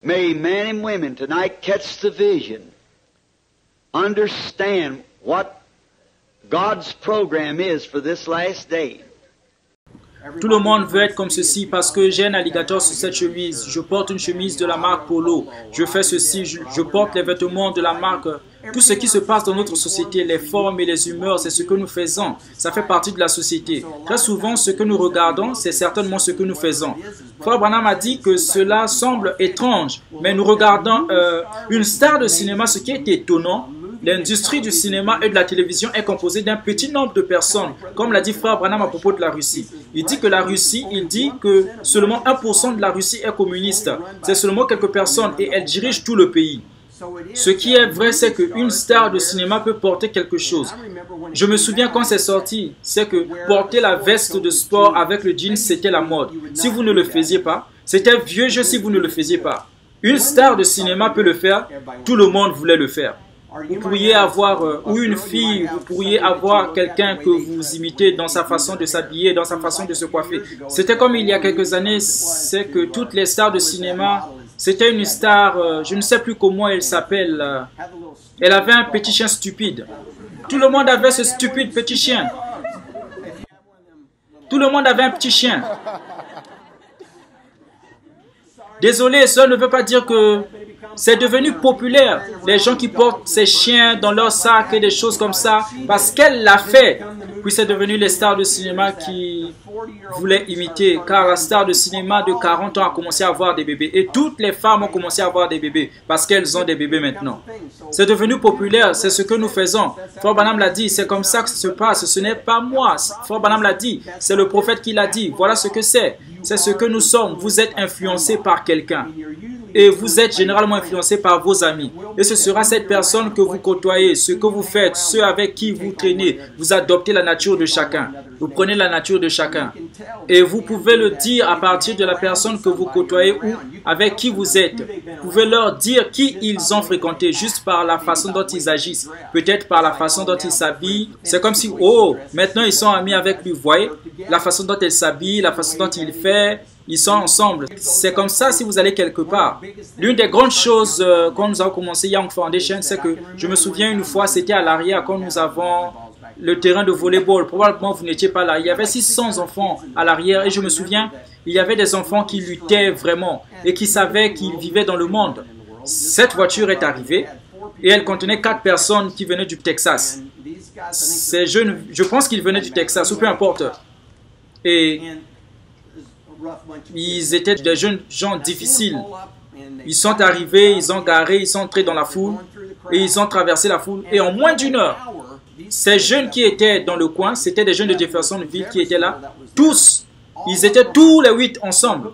May men and women tonight catch the vision, understand what God's program is for this last day. Tout le monde veut être comme ceci parce que j'ai un alligator sur cette chemise. Je porte une chemise de la marque Polo. Je fais ceci, je porte les vêtements de la marque. Tout ce qui se passe dans notre société, les formes et les humeurs, c'est ce que nous faisons. Ça fait partie de la société. Très souvent, ce que nous regardons, c'est certainement ce que nous faisons. Frère Branham a dit que cela semble étrange, mais nous regardons une star de cinéma, ce qui est étonnant. L'industrie du cinéma et de la télévision est composée d'un petit nombre de personnes, comme l'a dit Frère Branham à propos de la Russie. Il dit que la Russie, il dit que seulement 1% de la Russie est communiste. C'est seulement quelques personnes et elles dirigent tout le pays. Ce qui est vrai, c'est qu'une star de cinéma peut porter quelque chose. Je me souviens quand c'est sorti, c'est que porter la veste de sport avec le jean, c'était la mode. Si vous ne le faisiez pas, c'était vieux jeu si vous ne le faisiez pas. Une star de cinéma peut le faire, tout le monde voulait le faire. Vous pourriez avoir, ou une fille, vous pourriez avoir quelqu'un que vous imitez dans sa façon de s'habiller, dans sa façon de se coiffer. C'était comme il y a quelques années, c'est que toutes les stars de cinéma, c'était une star, je ne sais plus comment elle s'appelle, elle avait un petit chien stupide. Tout le monde avait ce stupide petit chien. Tout le monde avait un petit chien. Désolé, ça ne veut pas dire que c'est devenu populaire. Les gens qui portent ces chiens dans leur sac et des choses comme ça, parce qu'elle l'a fait. Puis c'est devenu les stars de cinéma qui voulaient imiter, car la star de cinéma de 40 ans a commencé à avoir des bébés. Et toutes les femmes ont commencé à avoir des bébés, parce qu'elles ont des bébés maintenant. C'est devenu populaire, c'est ce que nous faisons. Frère Branham l'a dit, c'est comme ça que ça se passe, ce n'est pas moi. Frère Branham l'a dit, c'est le prophète qui l'a dit. Voilà ce que c'est ce que nous sommes. Vous êtes influencés par quelqu'un. Et vous êtes généralement influencé par vos amis. Et ce sera cette personne que vous côtoyez, ce que vous faites, ceux avec qui vous traînez. Vous adoptez la nature de chacun. Vous prenez la nature de chacun. Et vous pouvez le dire à partir de la personne que vous côtoyez ou avec qui vous êtes. Vous pouvez leur dire qui ils ont fréquenté juste par la façon dont ils agissent. Peut-être par la façon dont ils s'habillent. C'est comme si, oh, maintenant ils sont amis avec lui. Vous voyez, la façon dont elle s'habille, la façon dont il fait. Ils sont ensemble. C'est comme ça si vous allez quelque part. L'une des grandes choses quand nous avons commencé Young Foundation, c'est que je me souviens une fois, c'était à l'arrière quand nous avons le terrain de volleyball. Probablement vous n'étiez pas là. Il y avait 600 enfants à l'arrière et je me souviens, il y avait des enfants qui luttaient vraiment et qui savaient qu'ils vivaient dans le monde. Cette voiture est arrivée et elle contenait 4 personnes qui venaient du Texas. Ces jeunes, je pense qu'ils venaient du Texas ou peu importe. Et ils étaient des jeunes gens difficiles. Ils sont arrivés, ils ont garé, ils sont entrés dans la foule et ils ont traversé la foule. Et en moins d'une heure, ces jeunes qui étaient dans le coin, c'était des jeunes de Jeffersonville qui étaient là. Tous, ils étaient tous les 8 ensemble.